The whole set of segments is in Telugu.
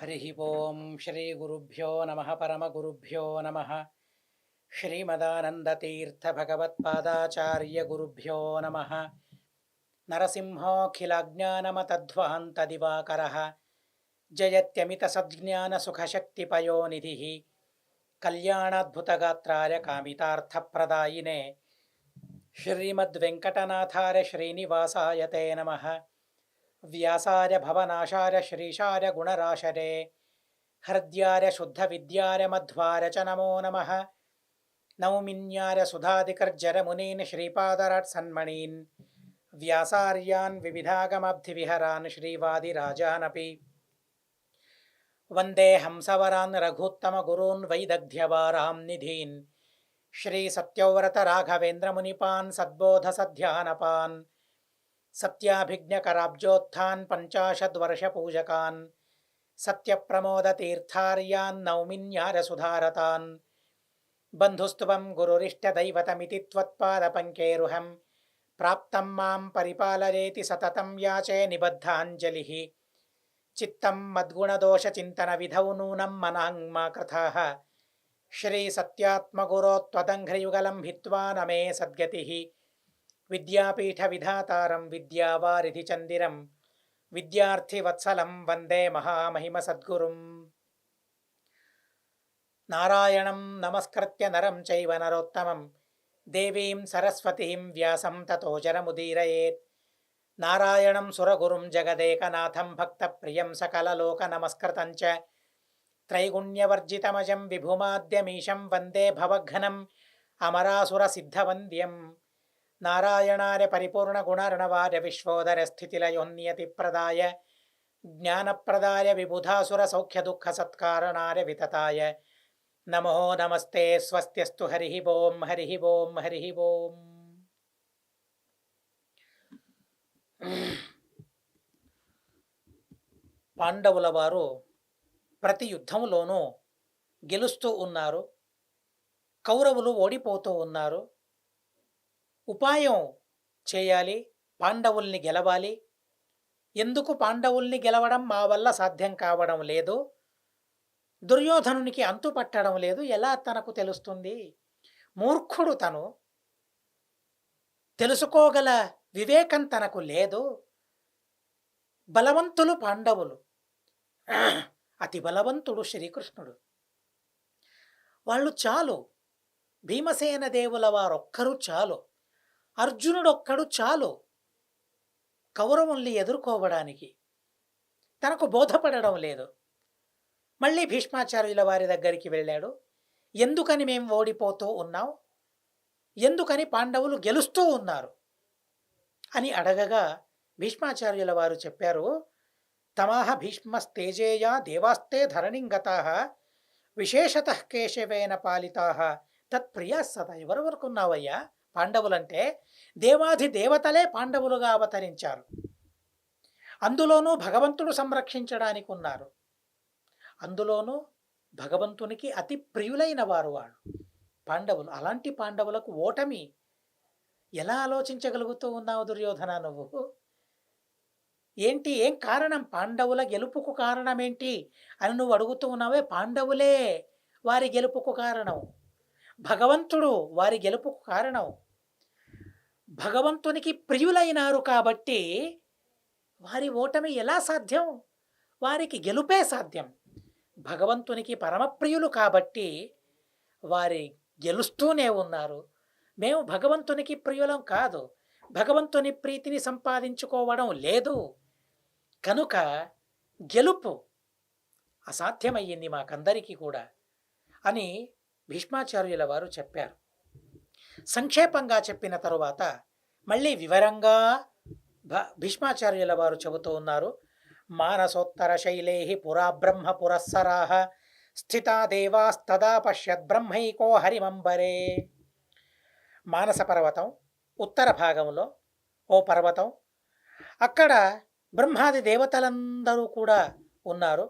हरि ओं श्रीगुरुभ्यो नमः परमगुरुभ्यो नमः श्रीमदानन्दतीर्थभगवत्पादाचार्यगुरुभ्यो नमः नरसिंहोऽखिलज्ञानमतध्वान्तदिवाकरः जयत्यमितसज्ज्ञानसुखशक्तिपयोनिधिः कल्याणाद्भुतगात्राय कामितार्थप्रदायिने श्रीमद्वेङ्कटनाथाय श्रीनिवासाय ते नमः। व्यासाय भवनाशाय श्रीशाय गुणराशरे हृद्याय शुद्धविद्याय मध्वाय च नमो नमः। नौमिन्याय सुधादिकर्जरमुनीन् श्रीपादराट्सन्मणीन् व्यासार्यान् विविधागमब्धिविहरान् श्रीवादिराजानपि वन्दे हंसवरान् रघुत्तमगुरून् वैदग्ध्यवारां निधीन् श्रीसत्यव्रतराघवेन्द्रमुनिपान् सद्बोधसध्यानपान् सत्याभिज्ञकराब्जोत्थान् पञ्चाशद्वर्षपूजकान् सत्यप्रमोदतीर्थार्यान् नौमिन्यारसुधारतान् बन्धुस्त्वं गुरुरिष्टदैवतमिति त्वत्पादपङ्केरुहं प्राप्तं मां परिपालयेति सततं याचे निबद्धाञ्जलिः। चित्तं मद्गुणदोषचिन्तनविधौ नूनं मनाङ्मा कृथाः श्रीसत्यात्मगुरो त्वदङ्घ्रियुगलं हित्वा न मे सद्गतिः। विद्यापीठविधातारं विद्यावारिधिचन्दिरं विद्यार्थिवत्सलं वन्दे महामहिमसद्गुरुं। नारायणं नमस्कृत्य नरं चैव नरोत्तमं देवीं सरस्वतीं व्यासं ततो जरमुदीरयेत्। नारायणं सुरगुरुं जगदेकनाथं भक्तप्रियं सकललोकनमस्कृतं च त्रैगुण्यवर्जितमजं विभुमाद्यमीशं वन्दे भवघ्नम् अमरासुरसिद्धवन्द्यम्। नारायणाय परिपूर्णगुणर्णवाय विश्वोदरस्थितिलयोन्नियतिप्रदाय ज्ञानप्रदाय विबुधासुरसौख्यदुःखसत्कारणाय वितताय नमो नमस्ते स्वस्त्यस्तु हरिः ओं हरिः ओं हरिः ओं। పాండవుల వారు ప్రతి యుద్ధంలోనూ గెలుస్తూ ఉన్నారు, కౌరవులు ఓడిపోతూ ఉన్నారు. ఉపాయం చేయాలి, పాండవుల్ని గెలవాలి. ఎందుకు పాండవుల్ని గెలవడం మా వల్ల సాధ్యం కావడం లేదు, దుర్యోధనునికి అంతు పట్టడం లేదు, ఎలా తనకు తెలుస్తుంది? మూర్ఖుడు తను, తెలుసుకోగల వివేకం తనకు లేదు. బలవంతులు పాండవులు, అతి బలవంతుడు శ్రీకృష్ణుడు. వాళ్ళు చాలు, భీమసేన దేవుల వారొక్కరు చాలు, అర్జునుడొక్కడు చాలు కౌరవుల్ని ఎదుర్కోవడానికి. తనకు బోధపడడం లేదు. మళ్ళీ భీష్మాచార్యుల వారి దగ్గరికి వెళ్ళాడు. ఎందుకని మేము ఓడిపోతూ ఉన్నాం, ఎందుకని పాండవులు గెలుస్తూ ఉన్నారు అని అడగగా భీష్మాచార్యుల వారు చెప్పారు, తమాహ భీష్మస్తేజేయ దేవాస్తే ధరణింగతాః విశేషతః కేశవేన పాలితాః తత్ప్రియా సదా. ఎవరెవరుకున్నావయ్యా పాండవులంటే? దేవాధి దేవతలే పాండవులుగా అవతరించారు. అందులోనూ భగవంతుడు సంరక్షించడానికి ఉన్నారు. అందులోనూ భగవంతునికి అతి ప్రియులైన వారు వాళ్ళు పాండవులు. అలాంటి పాండవులకు ఓటమి ఎలా ఆలోచించగలుగుతూ ఉన్నావు దుర్యోధన నువ్వు? ఏంటి, ఏం కారణం? పాండవుల గెలుపుకు కారణమేంటి అని నువ్వు అడుగుతూ ఉన్నావే. పాండవులే వారి గెలుపుకు కారణం, భగవంతుడు వారి గెలుపుకు కారణం. భగవంతునికి ప్రియులైనారు కాబట్టి వారి ఓటమి ఎలా సాధ్యం? వారికి గెలుపే సాధ్యం. భగవంతునికి పరమప్రియులు కాబట్టి వారి గెలుస్తూనే ఉన్నారు. మేము భగవంతునికి ప్రియులం కాదు, భగవంతుని ప్రీతిని సంపాదించుకోవడం లేదు, కనుక గెలుపు అసాధ్యమయ్యింది మాకందరికీ కూడా అని భీష్మాచార్యుల వారు చెప్పారు. సంక్షేపంగా చెప్పిన తరువాత మళ్ళీ వివరంగా భీష్మాచార్యుల వారు చెబుతూ ఉన్నారు. మానసోత్తర శైలై పురా బ్రహ్మ పురస్సరాః స్థితా దేవాస్తదా పశ్యద్ బ్రహ్మైకో హరిమంబరే. మానస పర్వతం ఉత్తర భాగంలో ఓ పర్వతం, అక్కడ బ్రహ్మాది దేవతలందరూ కూడా ఉన్నారు.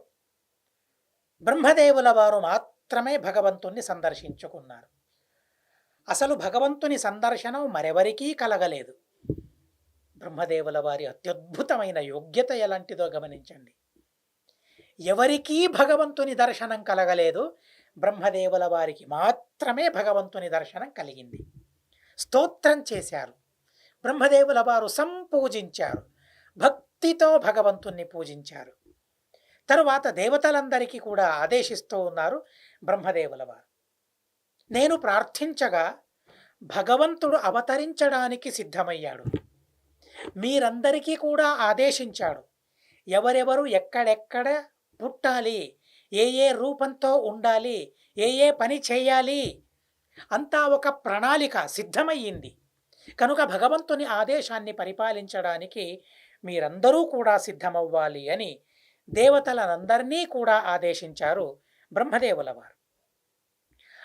బ్రహ్మదేవుల వారు మాత్రమే భగవంతుణ్ణి సందర్శించుకున్నారు. అసలు భగవంతుని సందర్శనం మరెవరికీ కలగలేదు. బ్రహ్మదేవుల వారి అత్యద్భుతమైన యోగ్యత ఎలాంటిదో గమనించండి. ఎవరికీ భగవంతుని దర్శనం కలగలేదు. బ్రహ్మదేవుల వారికి మాత్రమే భగవంతుని దర్శనం కలిగింది. స్తోత్రం చేశారు. బ్రహ్మదేవుల వారు సంపూజించారు. భక్తితో భగవంతుణ్ణి పూజించారు. తరువాత దేవతలందరికీ కూడా ఆదేశిస్తూ ఉన్నారు బ్రహ్మదేవుల వారు. నేను ప్రార్థించగా భగవంతుడు అవతరించడానికి సిద్ధమయ్యాడు. మీరందరికీ కూడా ఆదేశించాడు. ఎవరెవరు ఎక్కడెక్కడ పుట్టాలి, ఏ ఏ రూపంతో ఉండాలి, ఏ ఏ పని చేయాలి, అంతా ఒక ప్రణాళిక సిద్ధమయ్యింది. కనుక భగవంతుని ఆదేశాన్ని పరిపాలించడానికి మీరందరూ కూడా సిద్ధమవ్వాలి అని దేవతలనందరినీ కూడా ఆదేశించారు బ్రహ్మదేవుల వారు.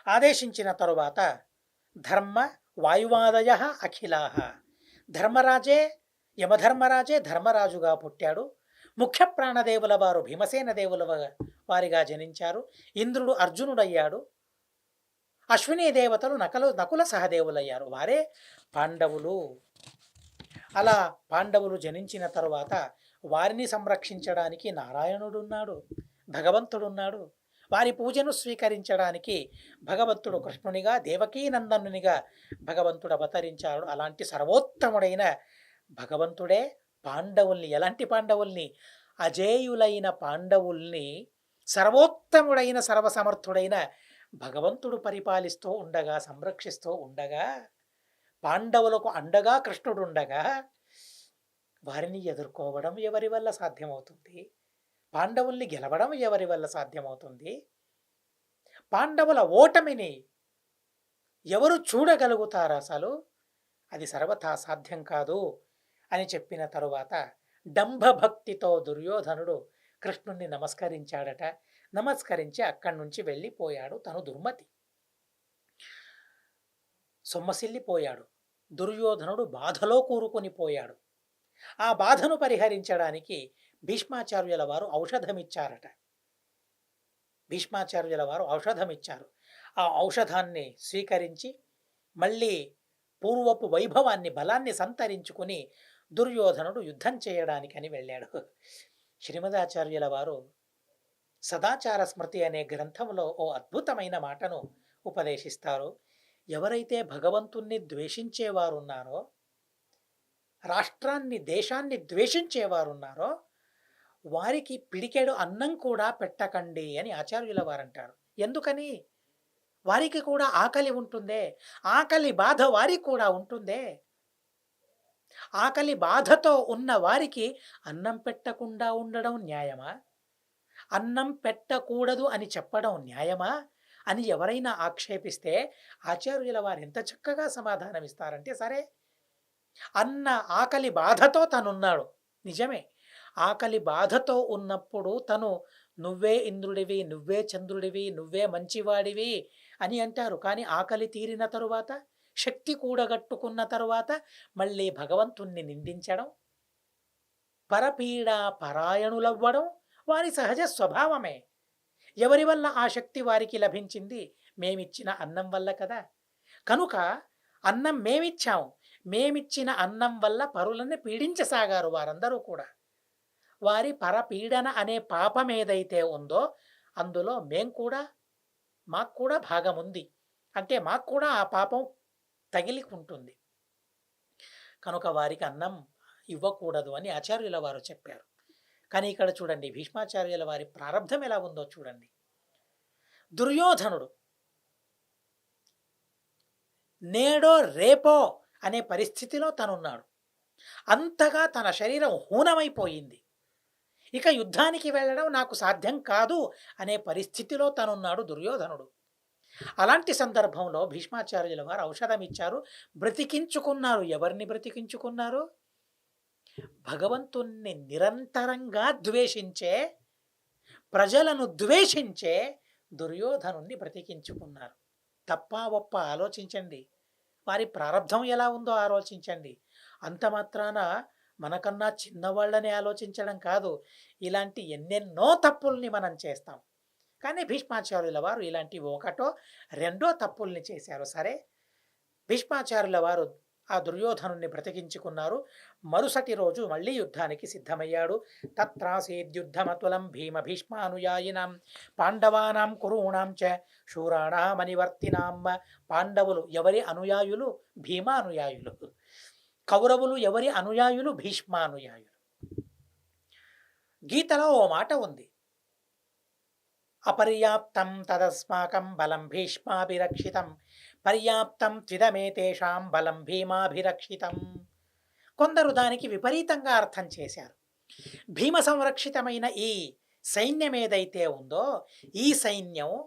ఆదేశించిన తరువాత ధర్మ వాయువాదయ అఖిలాహ, ధర్మరాజే యమధర్మరాజే ధర్మరాజుగా పుట్టాడు. ముఖ్య ప్రాణదేవుల వారు భీమసేన దేవుల వారిగా జనించారు. ఇంద్రుడు అర్జునుడయ్యాడు. అశ్విని దేవతలు నకుల సహదేవులయ్యారు. వారే పాండవులు. అలా పాండవులు జనించిన తరువాత వారిని సంరక్షించడానికి నారాయణుడున్నాడు, భగవంతుడున్నాడు. వారి పూజను స్వీకరించడానికి భగవంతుడు కృష్ణునిగా, దేవకీనందనునిగా భగవంతుడు అవతరించాడు. అలాంటి సర్వోత్తముడైన భగవంతుడే పాండవుల్ని, ఎలాంటి పాండవుల్ని, అజేయులైన పాండవుల్ని సర్వోత్తముడైన సర్వసమర్థుడైన భగవంతుడు పరిపాలిస్తూ ఉండగా, సంరక్షిస్తూ ఉండగా, పాండవులకు అండగా కృష్ణుడుండగా వారిని ఎదుర్కోవడం ఎవరి వల్ల సాధ్యమవుతుంది? పాండవుల్ని గెలవడం ఎవరి వల్ల సాధ్యమవుతుంది? పాండవుల ఓటమిని ఎవరు చూడగలుగుతారు అసలు? అది సర్వథా సాధ్యం కాదు అని చెప్పిన తరువాత డంభభక్తితో దుర్యోధనుడు కృష్ణుణ్ణి నమస్కరించాడట. నమస్కరించి అక్కడి నుంచి వెళ్ళిపోయాడు. తను దుర్మతి, సొమ్మసిల్లిపోయాడు. దుర్యోధనుడు బాధలో కూరుకొని పోయాడు. ఆ బాధను పరిహరించడానికి భీష్మాచార్యుల వారు ఔషధమిచ్చారట. భీష్మాచార్యుల వారు ఔషధమిచ్చారు. ఆ ఔషధాన్ని స్వీకరించి మళ్ళీ పూర్వపు వైభవాన్ని, బలాన్ని సంతరించుకుని దుర్యోధనుడు యుద్ధం చేయడానికని వెళ్ళాడు. శ్రీమదాచార్యుల వారు సదాచార స్మృతి అనే గ్రంథంలో ఓ అద్భుతమైన మాటను ఉపదేశిస్తారు. ఎవరైతే భగవంతుణ్ణి ద్వేషించేవారున్నారో, రాష్ట్రాన్ని, దేశాన్ని ద్వేషించేవారున్నారో వారికి పిడికెడు అన్నం కూడా పెట్టకండి అని ఆచార్యుల వారంటారు. ఎందుకని? వారికి కూడా ఆకలి ఉంటుందే, ఆకలి బాధ వారికి కూడా ఉంటుందే. ఆకలి బాధతో ఉన్న వారికి అన్నం పెట్టకుండా ఉండడం న్యాయమా? అన్నం పెట్టకూడదు అని చెప్పడం న్యాయమా అని ఎవరైనా ఆక్షేపిస్తే ఆచార్యుల వారు ఎంత చక్కగా సమాధానం ఇస్తారంటే, సరే, అన్న ఆకలి బాధతో తనున్నాడు, నిజమే. ఆకలి బాధతో ఉన్నప్పుడు తను నువ్వే ఇంద్రుడివి, నువ్వే చంద్రుడివి, నువ్వే మంచివాడివి అని అంటారు. కానీ ఆకలి తీరిన తరువాత, శక్తి కూడగట్టుకున్న తరువాత మళ్ళీ భగవంతుణ్ణి నిందించడం, పరపీడ పరాయణులవ్వడం వారి సహజ స్వభావమే. ఎవరి వల్ల ఆ శక్తి వారికి లభించింది? మేమిచ్చిన అన్నం వల్ల కదా. కనుక అన్నం మేమిచ్చాం, మేమిచ్చిన అన్నం వల్ల పరులని పీడించసాగారు వారందరూ కూడా. వారి పరపీడన అనే పాపం ఏదైతే ఉందో అందులో మాకు కూడా భాగం ఉంది. అంటే మాకు కూడా ఆ పాపం తగిలి ఉంటుంది. కనుక వారికి అన్నం ఇవ్వకూడదు అని ఆచార్యుల వారు చెప్పారు. కానీ ఇక్కడ చూడండి, భీష్మాచార్యుల వారి ప్రారంధం ఎలా ఉందో చూడండి. దుర్యోధనుడు నేడో రేపో అనే పరిస్థితిలో తనున్నాడు. అంతగా తన శరీరం హూనమైపోయింది. ఇక యుద్ధానికి వెళ్ళడం నాకు సాధ్యం కాదు అనే పరిస్థితిలో తనున్నాడు దుర్యోధనుడు. అలాంటి సందర్భంలో భీష్మాచార్యుల వారు ఔషధం ఇచ్చారు, బ్రతికించుకున్నారు. ఎవరిని బ్రతికించుకున్నారు? భగవంతుణ్ణి నిరంతరంగా ద్వేషించే, ప్రజలను ద్వేషించే దుర్యోధనుణ్ణి బ్రతికించుకున్నారు. తప్ప ఒప్ప ఆలోచించండి, వారి ప్రారంధం ఎలా ఉందో ఆలోచించండి. అంత మాత్రాన మనకన్నా చిన్నవాళ్ళని ఆలోచించడం కాదు, ఇలాంటి ఎన్నెన్నో తప్పుల్ని మనం చేస్తాం. కానీ భీష్మాచార్యుల వారు ఇలాంటి ఒకటో రెండో తప్పుల్ని చేశారు. సరే, భీష్మాచార్యుల వారు ఆ దుర్యోధనుణ్ణి బ్రతికించుకున్నారు. మరుసటి రోజు మళ్ళీ యుద్ధానికి సిద్ధమయ్యాడు. తత్రాసీద్యుద్ధమతులం భీమ భీష్మానుయాయినాం పాండవానాం కురూణాం చ శూరాణామనివర్తినాం. పాండవులు ఎవరి అనుయాయులు? భీమానుయాయులు. కౌరవులు ఎవరి అనుయాయులు? భీష్మానుయాయులు. గీతలో ఓ మాట ఉంది, అపర్యాప్తం తదస్మాకం బలం భీష్మాభిరక్షితం పర్యాప్తం త్విదమేతేషాం బలం భీమాభిరక్షితం. కొందరు దానికి విపరీతంగా అర్థం చేశారు. భీమ సంరక్షితమైన ఈ సైన్యం ఏదైతే ఉందో, ఈ సైన్యం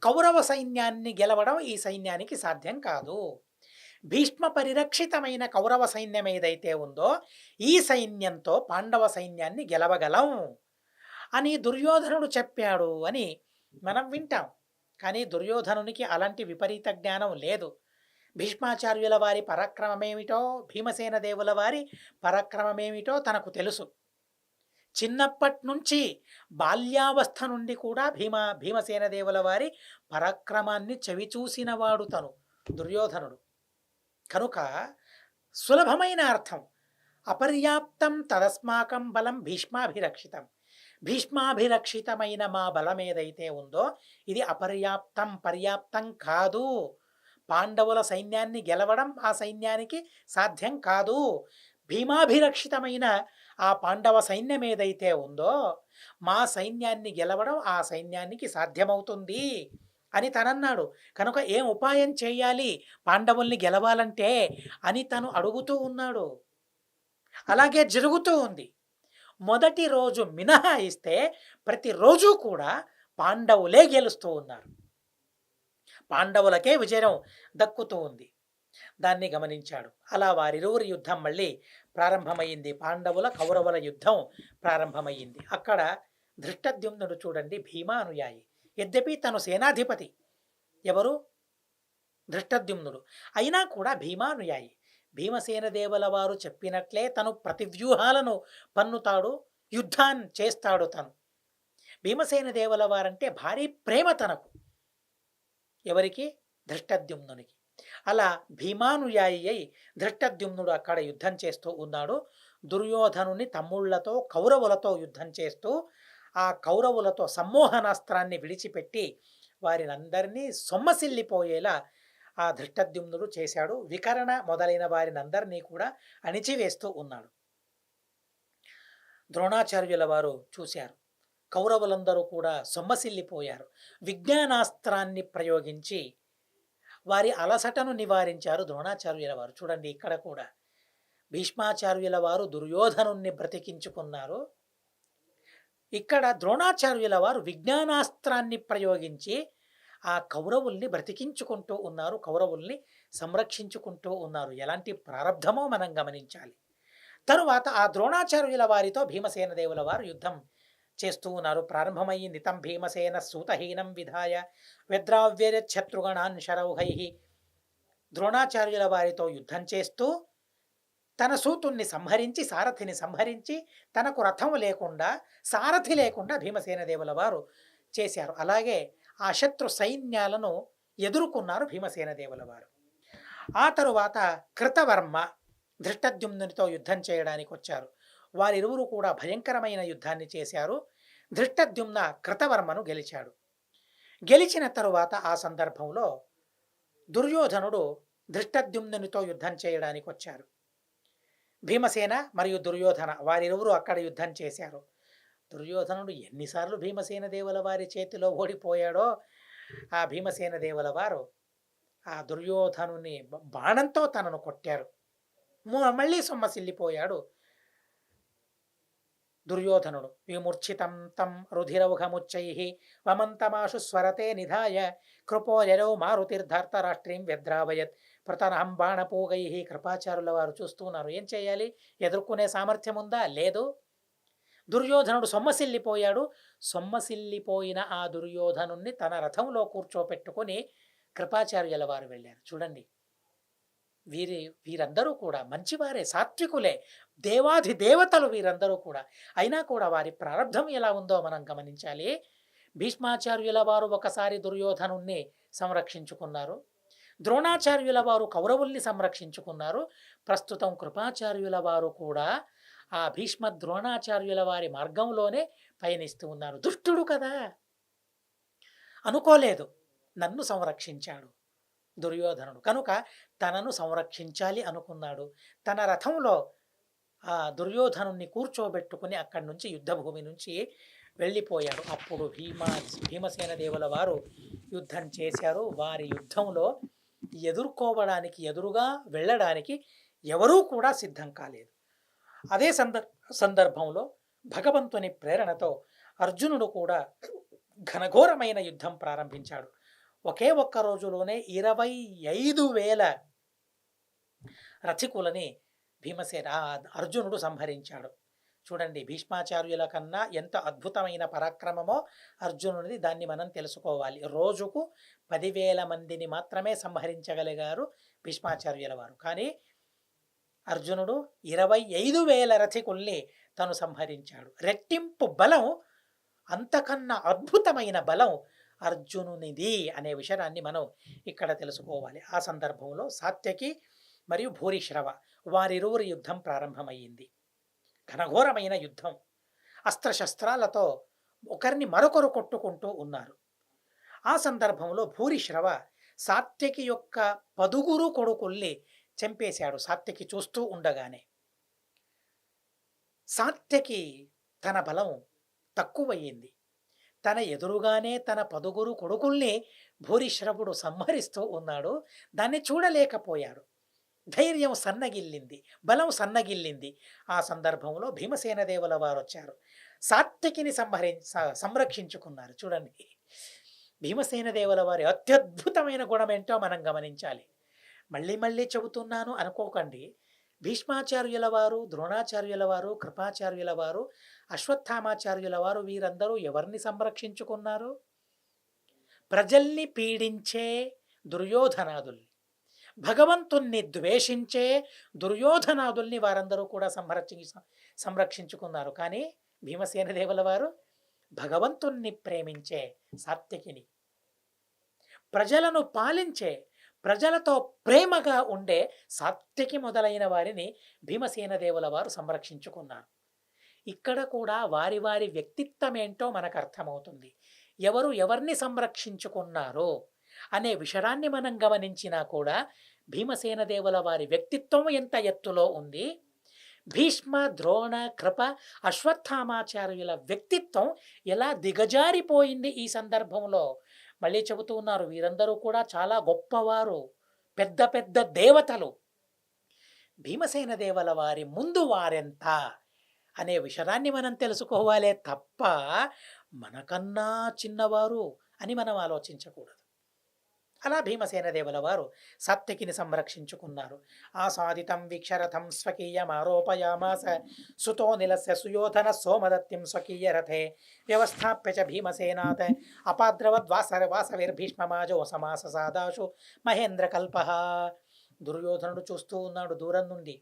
కౌరవ సైన్యాన్ని గెలవడం ఈ సైన్యానికి సాధ్యం కాదు. భీష్మ పరిరక్షితమైన కౌరవ సైన్యం ఏదైతే ఉందో, ఈ సైన్యంతో పాండవ సైన్యాన్ని గెలవగలం అని దుర్యోధనుడు చెప్పాడు అని మనం వింటాం. కానీ దుర్యోధనునికి అలాంటి విపరీత జ్ఞానం లేదు. భీష్మాచార్యుల వారి పరాక్రమమేమిటో, భీమసేన దేవుల వారి పరాక్రమమేమిటో తనకు తెలుసు. చిన్నప్పటి నుంచి బాల్యావస్థ నుండి కూడా భీమసేన దేవుల వారి పరాక్రమాన్ని చవిచూసినవాడు తను దుర్యోధనుడు. కనుక సులభమైన అర్థం, అపర్యాప్తం తదస్మాకం బలం భీష్మాభిరక్షితం. భీష్మాభిరక్షితమైన మా బలం ఏదైతే ఉందో ఇది అపర్యాప్తం, పర్యాప్తం కాదు. పాండవుల సైన్యాన్ని గెలవడం ఆ సైన్యానికి సాధ్యం కాదు. భీమాభిరక్షితమైన ఆ పాండవ సైన్యం ఏదైతే ఉందో మా సైన్యాన్ని గెలవడం ఆ సైన్యానికి సాధ్యమవుతుంది అని తనన్నాడు. కనుక ఏం ఉపాయం చేయాలి పాండవుల్ని గెలవాలంటే అని తను అడుగుతూ ఉన్నాడు. అలాగే జరుగుతూ ఉంది. మొదటి రోజు మినహాయిస్తే ప్రతిరోజు కూడా పాండవులే గెలుస్తూ ఉన్నారు. పాండవులకే విజయం దక్కుతూ ఉంది. దాన్ని గమనించాడు. అలా వారిరువురి యుద్ధం మళ్ళీ ప్రారంభమైంది. పాండవుల కౌరవుల యుద్ధం ప్రారంభమైంది. అక్కడ ధృష్టద్యుమ్నుడు చూడండి భీమానుయాయి. యద్యపి తను సేనాధిపతి, ఎవరు? ధృష్టద్యుమ్నుడు. అయినా కూడా భీమానుయాయి. భీమసేన దేవుల వారు చెప్పినట్లే తను ప్రతివ్యూహాలను పన్నుతాడు, యుద్ధాన్ని చేస్తాడు. తను భీమసేన దేవుల వారంటే భారీ ప్రేమ తనకు. ఎవరికి? ధృష్టద్యుమ్నునికి. అలా భీమానుయాయి అయి ధృష్టద్యుమ్నుడు అక్కడ యుద్ధం చేస్తూ ఉన్నాడు. దుర్యోధనుని తమ్ముళ్లతో కౌరవులతో యుద్ధం చేస్తూ ఆ కౌరవులతో సమ్మోహనాస్త్రాన్ని విడిచిపెట్టి వారినందరినీ సొమ్మసిల్లిపోయేలా ఆ ధృష్టద్యుమ్నుడు చేశాడు. వికరణ మొదలైన వారినందరినీ కూడా అణిచివేస్తూ ఉన్నాడు. ద్రోణాచార్యుల వారు చూశారు. కౌరవులందరూ కూడా సొమ్మసిల్లిపోయారు. విజ్ఞానాస్త్రాన్ని ప్రయోగించి వారి అలసటను నివారించారు ద్రోణాచార్యుల వారు. చూడండి ఇక్కడ కూడా భీష్మాచార్యుల వారు దుర్యోధనుణ్ణి బ్రతికించుకున్నారు. ఇక్కడ ద్రోణాచార్యుల వారు విజ్ఞానాస్త్రాన్ని ప్రయోగించి ఆ కౌరవుల్ని బ్రతికించుకుంటూ ఉన్నారు, కౌరవుల్ని సంరక్షించుకుంటూ ఉన్నారు. ఎలాంటి ప్రారంధమో మనం గమనించాలి. తరువాత ఆ ద్రోణాచార్యుల వారితో భీమసేన దేవుల వారు యుద్ధం చేస్తూ ఉన్నారు. ప్రారంభమయ్యింది. తం భీమసేన సూతహీనం విధాయ వ్యద్రావ్యశత్రుగణాన్ శరౌహై. ద్రోణాచార్యుల వారితో యుద్ధం చేస్తూ తన సూతుణ్ణి సంహరించి, సారథిని సంహరించి, తనకు రథం లేకుండా, సారథి లేకుండా భీమసేన దేవుల వారు చేశారు. అలాగే ఆ శత్రు సైన్యాలను ఎదుర్కొన్నారు భీమసేన దేవుల వారు. ఆ తరువాత కృతవర్మ ధృష్టద్యుమ్నునితో యుద్ధం చేయడానికి వచ్చారు. వారిరువురు కూడా భయంకరమైన యుద్ధాన్ని చేశారు. ధృష్టద్యుమ్న కృతవర్మను గెలిచాడు. గెలిచిన తరువాత ఆ సందర్భంలో దుర్యోధనుడు ధృష్టద్యుమ్నునితో యుద్ధం చేయడానికి వచ్చారు. భీమసేన మరియు దుర్యోధన వారిరువురు అక్కడ యుద్ధం చేశారు. దుర్యోధనుడు ఎన్నిసార్లు భీమసేన దేవుల వారి చేతిలో ఓడిపోయాడో ఆ భీమసేన దేవుల వారు ఆ దుర్యోధనుని బాణంతో తనను కొట్టారు. మళ్ళీ సొమ్మసిల్లిపోయాడు దుర్యోధనుడు. విమూర్ఛితం తం రుధిరౌఘముచ్చై వమంతమాశు స్వరతే నిధాయ కృపోయరో మారుతిర్ధర్తరాష్ట్రీం వ్యద్రావయత్ ప్రతనాం బాణపూగై. కృపాచారుల వారు చూస్తున్నారు. ఏం చేయాలి? ఎదుర్కొనే సామర్థ్యం ఉందా? లేదు. దుర్యోధనుడు సొమ్మసిల్లిపోయాడు. సొమ్మసిల్లిపోయిన ఆ దుర్యోధనుణ్ణి తన రథంలో కూర్చోపెట్టుకొని కృపాచార్యుల వారు వెళ్ళారు. చూడండి, వీరందరూ కూడా మంచివారే, సాత్వికులే, దేవాధి దేవతలు వీరందరూ కూడా. అయినా కూడా వారి ప్రారంధం ఎలా ఉందో మనం గమనించాలి. భీష్మాచార్యుల వారు ఒకసారి దుర్యోధనుణ్ణి సంరక్షించుకున్నారు. ద్రోణాచార్యుల వారు కౌరవుల్ని సంరక్షించుకున్నారు. ప్రస్తుతం కృపాచార్యుల వారు కూడా ఆ భీష్మ ద్రోణాచార్యుల వారి మార్గంలోనే పయనిస్తూ ఉన్నారు. దుష్టుడు కదా! అనుకోలేదు. నన్ను సంరక్షించాడు దుర్యోధనుడు. కనుక తనను సంరక్షించాలి అనుకున్నాడు. తన రథంలో ఆ దుర్యోధనుణ్ణి కూర్చోబెట్టుకుని అక్కడి నుంచి యుద్ధభూమి నుంచి వెళ్ళిపోయాడు. అప్పుడు భీమసేన దేవుల వారు యుద్ధం చేశారు. వారి యుద్ధంలో ఎదుర్కోవడానికి, ఎదురుగా వెళ్ళడానికి ఎవరూ కూడా సిద్ధం కాలేదు. అదే సందర్భంలో భగవంతుని ప్రేరణతో అర్జునుడు కూడా ఘనఘోరమైన యుద్ధం ప్రారంభించాడు. ఒకే ఒక్క రోజులోనే 25,000 రథికులని అర్జునుడు సంహరించాడు. చూడండి, భీష్మాచార్యుల కన్నా ఎంత అద్భుతమైన పరాక్రమమో అర్జునుడిది. దాన్ని మనం తెలుసుకోవాలి. రోజుకు 10,000 మందిని మాత్రమే సంహరించగలిగారు భీష్మాచార్యుల వారు. కానీ అర్జునుడు 25,000 రథికుల్ని తను సంహరించాడు. రెట్టింపు బలం, అంతకన్నా అద్భుతమైన బలం అర్జునునిది అనే విషయాన్ని మనం ఇక్కడ తెలుసుకోవాలి. ఆ సందర్భంలో సాత్యకి మరియు భూరిశ్రవ వారిరువురి యుద్ధం ప్రారంభమయ్యింది. ఘనఘోరమైన యుద్ధం. అస్త్రశస్త్రాలతో ఒకరిని మరొకరు కొట్టుకుంటూ ఉన్నారు. ఆ సందర్భంలో భూరిశ్రవ సాత్యకి యొక్క 10 కొడుకుల్ని చంపేశాడు. సాత్యకి చూస్తూ ఉండగానే సాత్యకి తన బలం తక్కువయ్యింది. తన ఎదురుగానే తన 10 కొడుకుల్ని భూరిశ్రవుడు సంహరిస్తూ ఉన్నాడు. దాన్ని చూడలేకపోయాడు. ధైర్యం సన్నగిల్లింది, బలం సన్నగిల్లింది. ఆ సందర్భంలో భీమసేన దేవుల వారు వచ్చారు. సాత్యకిని సంరక్షించుకున్నారు. చూడండి, భీమసేన దేవుల వారి అత్యద్భుతమైన గుణం ఏంటో మనం గమనించాలి. మళ్ళీ మళ్ళీ చెబుతున్నాను అనుకోకండి. భీష్మాచార్యుల వారు, ద్రోణాచార్యుల వారు, కృపాచార్యుల వారు, అశ్వత్థామాచార్యుల వారు వీరందరూ ఎవరిని సంరక్షించుకున్నారు? ప్రజల్ని పీడించే దుర్యోధనాదుల్ని, భగవంతుణ్ణి ద్వేషించే దుర్యోధనాదుల్ని వారందరూ కూడా సంరక్షించుకున్నారు. కానీ భీమసేన దేవుల వారు భగవంతుణ్ణి ప్రేమించే సాత్యకిని, ప్రజలను పాలించే, ప్రజలతో ప్రేమగా ఉండే సాత్యకి మొదలైన వారిని భీమసేన దేవుల వారు సంరక్షించుకున్నారు. ఇక్కడ కూడా వారి వారి వ్యక్తిత్వం ఏంటో మనకు అర్థమవుతుంది. ఎవరు ఎవరిని సంరక్షించుకున్నారో అనే విషయాన్ని మనం గమనించినా కూడా భీమసేన దేవుల వారి వ్యక్తిత్వం ఎంత ఎత్తులో ఉంది, భీష్మ, ద్రోణ, కృప, అశ్వత్థామాచార్యుల వ్యక్తిత్వం ఎలా దిగజారిపోయింది ఈ సందర్భంలో. మళ్ళీ చెబుతూ ఉన్నారు, వీరందరూ కూడా చాలా గొప్పవారు, పెద్ద పెద్ద దేవతలు. భీమసేన దేవుల వారి ముందు వారెంత అనే విషయాన్ని మనం తెలుసుకోవాలే తప్ప మనకన్నా చిన్నవారు అని మనం ఆలోచించకూడదు. అలా భీమసేన దేవుల వారు సాత్యకిని సంరక్షించుకున్నారు. ఆసాదితం వీక్షరథం స్వకీయమారోపయామాస సుతో నిలస్య సుయోధన సోమదత్తిం స్వకీయ రథే వ్యవస్థాప్య చ భీమసేనాత్ అపాద్రవద్వాసవిర్భీష్మమాజో సమాస సాదాశు మహేంద్రకల్ప. దుర్యోధనుడు చూస్తూ ఉన్నాడు దూరం నుండి.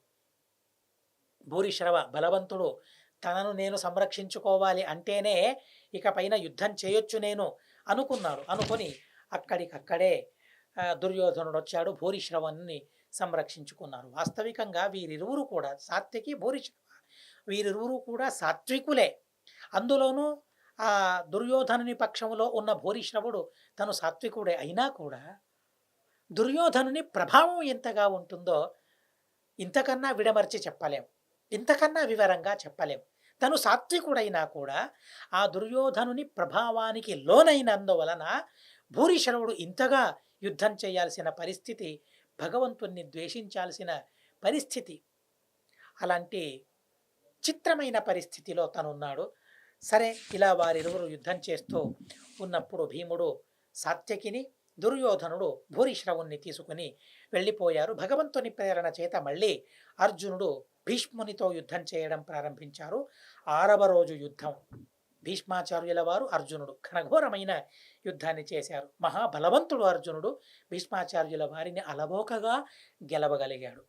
భూరిశ్రవ బలవంతుడు, తనను నేను సంరక్షించుకోవాలి అంటేనే ఇక పైన యుద్ధం చేయొచ్చు నేను అనుకున్నాడు. అనుకొని అక్కడికక్కడే దుర్యోధనుడు వచ్చాడు, భూరిశ్రవాన్ని సంరక్షించుకున్నారు. వాస్తవికంగా వీరిరువురు కూడా, సాత్యకి, భూరిశ్రవ, వీరిరువురు కూడా సాత్వికులే. అందులోనూ ఆ దుర్యోధనుని పక్షంలో ఉన్న భూరిశ్రవుడు తను సాత్వికుడే అయినా కూడా దుర్యోధనుని ప్రభావం ఎంతగా ఉంటుందో ఇంతకన్నా విడమర్చి చెప్పలేం, ఇంతకన్నా వివరంగా చెప్పలేం. తను సాత్వికుడైనా కూడా ఆ దుర్యోధనుని ప్రభావానికి లోనైనందువలన భూరిశ్రవుడు ఇంతగా యుద్ధం చేయాల్సిన పరిస్థితి, భగవంతుణ్ణి ద్వేషించాల్సిన పరిస్థితి, అలాంటి చిత్రమైన పరిస్థితిలో తనున్నాడు. సరే, ఇలా వారిరువురు యుద్ధం చేస్తూ ఉన్నప్పుడు భీముడు సాత్యకిని, దుర్యోధనుడు భూరిశ్రవుణ్ణి తీసుకుని వెళ్ళిపోయారు. భగవంతుని ప్రేరణ చేత మళ్ళీ అర్జునుడు భీష్మునితో యుద్ధం చేయడం ప్రారంభించారు. 6వ రోజు యుద్ధం. భీష్మాచార్యుల వారు, అర్జునుడు ఘనఘోరమైన యుద్ధాన్ని చేశారు. మహాబలవంతుడు అర్జునుడు భీష్మాచార్యుల వారిని అలవోకగా గెలవగలిగాడు.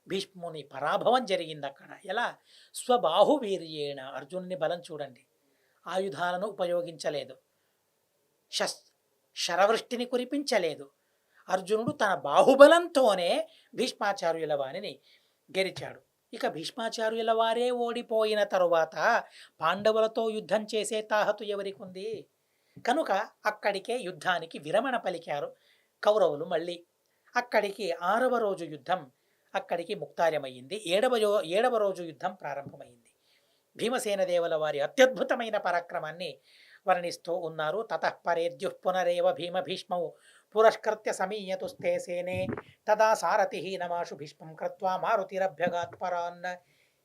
భీష్ముని పరాభవం జరిగింది అక్కడ. ఎలా? స్వబాహువీర్యేణ. అర్జునుని బలం చూడండి. ఆయుధాలను ఉపయోగించలేదు, శరవృష్టిని కురిపించలేదు, అర్జునుడు తన బాహుబలంతోనే భీష్మాచార్యుల వారిని గెలిచాడు. ఇక భీష్మాచార్యుల వారే ఓడిపోయిన తరువాత పాండవులతో యుద్ధం చేసే తాహతు ఎవరికుంది? కనుక అక్కడికే యుద్ధానికి విరమణ పలికారు కౌరవులు మళ్ళీ. అక్కడికి 6వ రోజు యుద్ధం అక్కడికి ముక్తాయమయ్యింది. 7వ రోజు యుద్ధం ప్రారంభమైంది. భీమసేన దేవుల వారి అత్యద్భుతమైన పరాక్రమాన్ని వర్ణిస్తూ ఉన్నారు. తతః పరేద్యుః పునరేవ భీష్మౌ పురస్కృత్య సమీయతుస్తే సేనే తదా సారథిః నమాశు భీష్మం కృత్వా మారుతిరభ్యగాత్ పరాన్.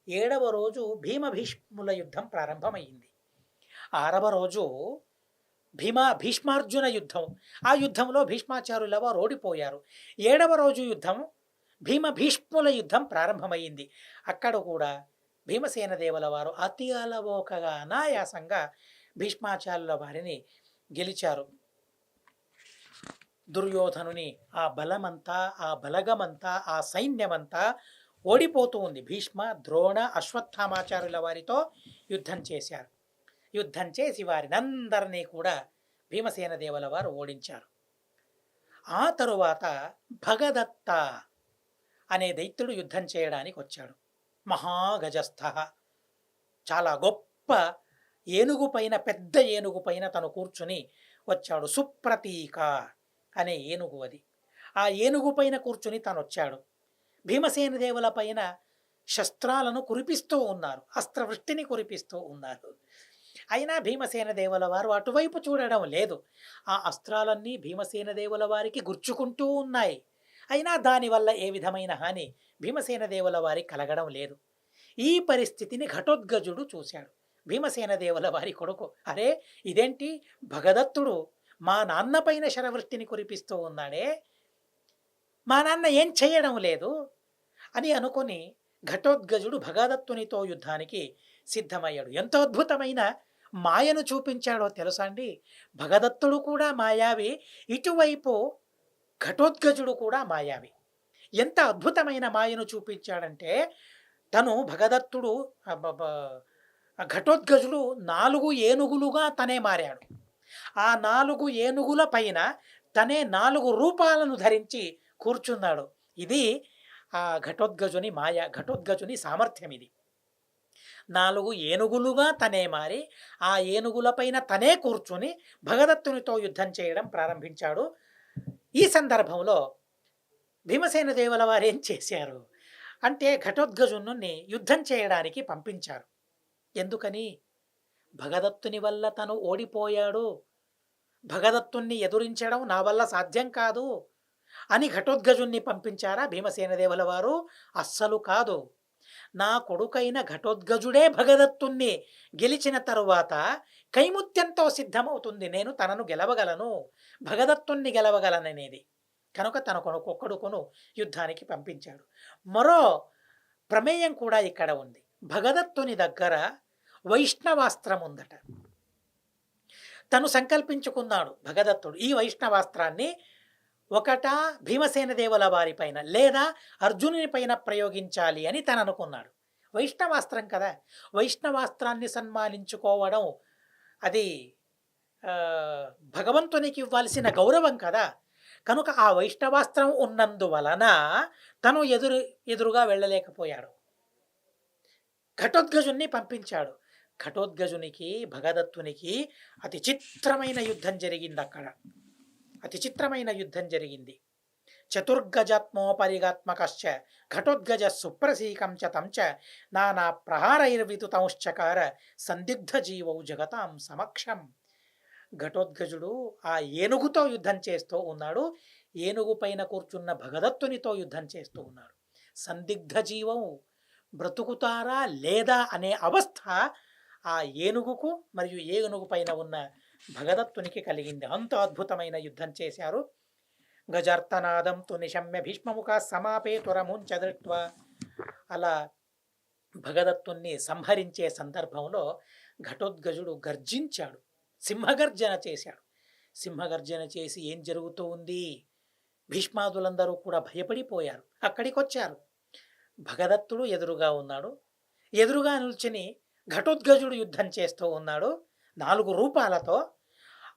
7వ రోజు భీష్ముల యుద్ధం ప్రారంభమైంది. 6వ రోజు భీష్మార్జున యుద్ధం. ఆ యుద్ధంలో భీష్మాచార్యుల వారు ఓడిపోయారు. 7వ రోజు యుద్ధం భీష్ముల యుద్ధం ప్రారంభమైంది. అక్కడ కూడా భీమసేన దేవుల వారు అతి అలవోకగా అనాయాసంగా భీష్మాచార్యుల వారిని గెలిచారు. దుర్యోధనుని ఆ బలమంతా, ఆ బలగమంతా, ఆ సైన్యమంతా ఓడిపోతూ ఉంది. భీష్మ, ద్రోణ, అశ్వత్థామాచార్యుల వారితో యుద్ధం చేశారు. యుద్ధం చేసి వారినందరినీ కూడా భీమసేన దేవుల వారు ఓడించారు. ఆ తరువాత భగదత్త అనే దైత్యుడు యుద్ధం చేయడానికి వచ్చాడు. మహాగజస్థ, చాలా గొప్ప ఏనుగు పైన, పెద్ద ఏనుగు పైన తను కూర్చుని వచ్చాడు. సుప్రతీక అనే ఏనుగు అది. ఆ ఏనుగు పైన కూర్చుని తను వచ్చాడు. భీమసేన దేవుల పైన శస్త్రాలను కురిపిస్తూ ఉన్నారు, అస్త్రవృష్టిని కురిపిస్తూ ఉన్నారు. అయినా భీమసేన దేవుల వారు అటువైపు చూడడం లేదు. ఆ అస్త్రాలన్నీ భీమసేన దేవుల వారికి గుర్చుకుంటూ ఉన్నాయి. అయినా దానివల్ల ఏ విధమైన హాని భీమసేన దేవుల వారికి కలగడం లేదు. ఈ పరిస్థితిని ఘటోత్కచుడు చూశాడు. భీమసేన దేవుల వారి కొడుకు, అరే ఇదేంటి, భగదత్తుడు మా నాన్న పైన శరవృష్టిని కురిపిస్తూ ఉన్నాడే, మా నాన్న ఏం చేయడం లేదు అని అనుకుని ఘటోత్కచుడు భగదత్తునితో యుద్ధానికి సిద్ధమయ్యాడు. ఎంతో అద్భుతమైన మాయను చూపించాడో తెలుసా అండి. భగదత్తుడు కూడా మాయావి, ఇటువైపు ఘటోత్కచుడు కూడా మాయావి. ఎంత అద్భుతమైన మాయను చూపించాడంటే, తను భగదత్తుడు ఘటోత్కచుడు 4 ఏనుగులుగా తనే మారాడు. ఆ 4 ఏనుగుల పైన తనే 4 రూపాలను ధరించి కూర్చున్నాడు. ఇది ఆ ఘటోత్కచుని మాయ, ఘటోత్కచుని సామర్థ్యం ఇది. 4 ఏనుగులుగా తనే మారి ఆ ఏనుగుల పైన తనే కూర్చుని భగదత్తునితో యుద్ధం చేయడం ప్రారంభించాడు. ఈ సందర్భంలో భీమసేన దేవుల వారు ఏం చేశారు అంటే, ఘటోత్కచుని యుద్ధం చేయడానికి పంపించారు. ఎందుకని? భగదత్తుని వల్ల తను ఓడిపోయాడు, భగదత్తుణ్ణి ఎదురించడం నా వల్ల సాధ్యం కాదు అని ఘటోత్కచుని పంపించారా భీమసేన దేవుల వారు? అస్సలు కాదు. నా కొడుకైన ఘటోత్కచుడే భగదత్తుణ్ణి గెలిచిన తరువాత కైముత్యంతో సిద్ధమవుతుంది, నేను తనను గెలవగలను, భగదత్తుణ్ణి గెలవగలననేది. కనుక తన కొడుకును యుద్ధానికి పంపించాడు. మరో ప్రమేయం కూడా ఇక్కడ ఉంది. భగదత్తుని దగ్గర వైష్ణవాస్త్రం ఉందట. తను సంకల్పించుకున్నాడు భగదత్తుడు, ఈ వైష్ణవాస్త్రాన్ని ఒకట భీమసేన దేవుల వారి పైన లేదా అర్జునుని పైన ప్రయోగించాలి అని తను అనుకున్నాడు. వైష్ణవాస్త్రం కదా, వైష్ణవాస్త్రాన్ని సన్మానించుకోవడం అది భగవంతునికి ఇవ్వాల్సిన గౌరవం కదా. కనుక ఆ వైష్ణవాస్త్రం ఉన్నందువలన తను ఎదురుగా వెళ్ళలేకపోయాడు. ఘటోత్కచుని పంపించాడు. ఘటోత్కచునికి భగదత్తునికి అతి చిత్రమైన యుద్ధం జరిగింది. అక్కడ అతి చిత్రమైన యుద్ధం జరిగింది. చతుర్గజాత్మోపరిగాత్మకశ్చ ఘటోత్కజ సుప్రసీకం చ తం చ నానా ప్రహారైర్వితుతంశ్చకార సందిగ్ధ జీవౌ జగతాం సమక్షం. ఘటోత్కచుడు ఆ ఏనుగుతో యుద్ధం చేస్తూ ఉన్నాడు. ఏనుగు పైన కూర్చున్న భగదత్తునితో యుద్ధం చేస్తూ ఉన్నాడు. సందిగ్ధ జీవం, బ్రతుకుతారా లేదా అనే అవస్థ ఆ ఏనుగుకు మరియు ఏనుగు పైన ఉన్న భగదత్తునికి కలిగింది. అంత అద్భుతమైన యుద్ధం చేశారు. గజార్తనాదం తు నిశమ్య భీష్మముఖ సమాపేతురముంచ దృష్ట్వా. అలా భగదత్తుని సంహరించే సందర్భంలో ఘటోత్కచుడు గర్జించాడు, సింహగర్జన చేశాడు. సింహగర్జన చేసి ఏం జరుగుతూ ఉంది, భీష్మాదులందరూ కూడా భయపడిపోయారు. అక్కడికి వచ్చారు. భగదత్తుడు ఎదురుగా ఉన్నాడు. ఎదురుగా నిల్చుని ఘటోత్కచుడు యుద్ధం చేస్తూ ఉన్నాడు 4 రూపాలతో.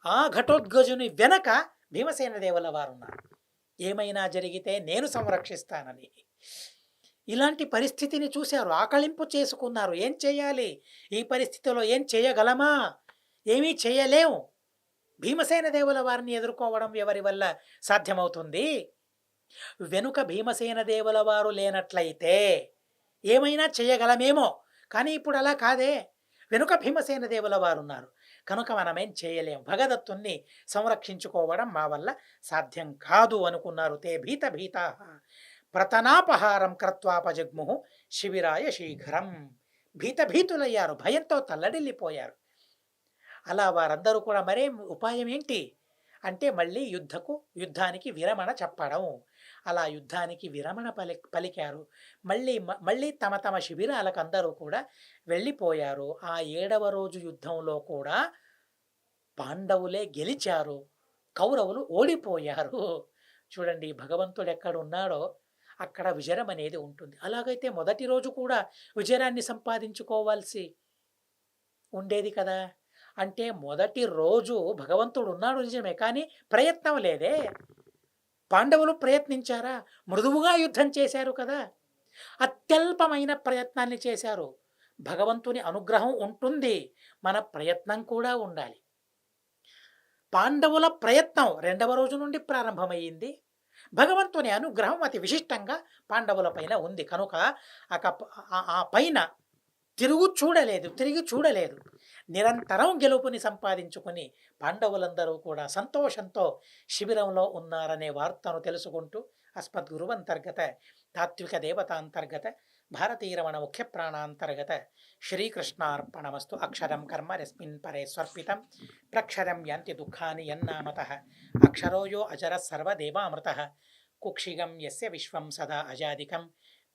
ఆ ఘటోత్కచుని వెనక భీమసేన దేవుల వారు ఉన్నారు. ఏమైనా జరిగితే నేను సంరక్షిస్తానని. ఇలాంటి పరిస్థితిని చూసారు. ఆకళింపు చేసుకున్నారు. ఏం చేయాలి? ఈ పరిస్థితిలో ఏం చేయగలమా? ఏమీ చేయలేం. భీమసేన దేవుల వారిని ఎదుర్కోవడం ఎవరి వల్ల సాధ్యమవుతుంది? వెనుక భీమసేన దేవుల వారు లేనట్లయితే ఏమైనా చేయగలమేమో! కానీ ఇప్పుడు అలా కాదే! వెనుక భీమసేన దేవుల వారున్నారు. కనుక మనమేం చేయలేం. భగదత్తుణ్ణి సంరక్షించుకోవడం మా వల్ల సాధ్యం కాదు అనుకున్నారు. తే భీత భీతాః ప్రతనాపహారం కృత్వాపజగ్ముః శిబిరాయ శీఘ్రం. భీత భీతులయ్యారు. భయంతో తల్లడిల్లిపోయారు. అలా వారందరూ కూడా మరేం ఉపాయం ఏంటి? అంటే మళ్ళీ యుద్ధానికి విరమణ చెప్పడం. అలా యుద్ధానికి విరమణ పలికారు. మళ్ళీ తమ తమ శిబిరాలకు అందరూ కూడా వెళ్ళిపోయారు. ఆ 7వ రోజు యుద్ధంలో కూడా పాండవులే గెలిచారు. కౌరవులు ఓడిపోయారు. చూడండి భగవంతుడు ఎక్కడున్నాడో అక్కడ విజయం అనేది ఉంటుంది. అలాగైతే మొదటి రోజు కూడా విజయాన్ని సంపాదించుకోవాల్సి ఉండేది కదా! అంటే మొదటి రోజు భగవంతుడు ఉన్నాడు నిజమే. కానీ ప్రయత్నం లేదే. పాండవులు ప్రయత్నించారా? మృదువుగా యుద్ధం చేశారు కదా! అత్యల్పమైన ప్రయత్నాన్ని చేశారు. భగవంతుని అనుగ్రహం ఉంటుంది. మన ప్రయత్నం కూడా ఉండాలి. పాండవుల ప్రయత్నం 2వ రోజు నుండి ప్రారంభమయ్యింది. భగవంతుని అనుగ్రహం అతి విశిష్టంగా పాండవుల పైన ఉంది. కనుక ఆ పైన తిరిగి చూడలేదు. నిరంతరం గెలుపుని సంపాదించుకుని పాండవులందరూ కూడా సంతోషంతో శిబిరంలో ఉన్నారనే వార్తను తెలుసుకుంటూ అస్మద్గురువంతర్గత తాత్విక దేవతాంతర్గత భారతీరమణ ముఖ్య ప్రాణాంతర్గత శ్రీకృష్ణార్పణమస్తు. అక్షరం కర్మ రస్మిన్ పరే స్వర్పితం ప్రక్షరం యాంతి దుఃఖాని యన్నామతః అక్షరో యో అజరః సర్వదేవామృతః కుక్షిగం యస్య విశ్వం సదా అజాదికం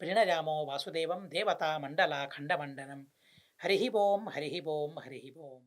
ప్రణరామో వాసుదేవం దేవతా మండలాఖండమండనం. హరి ఓం హరి ఓం హరి ఓం.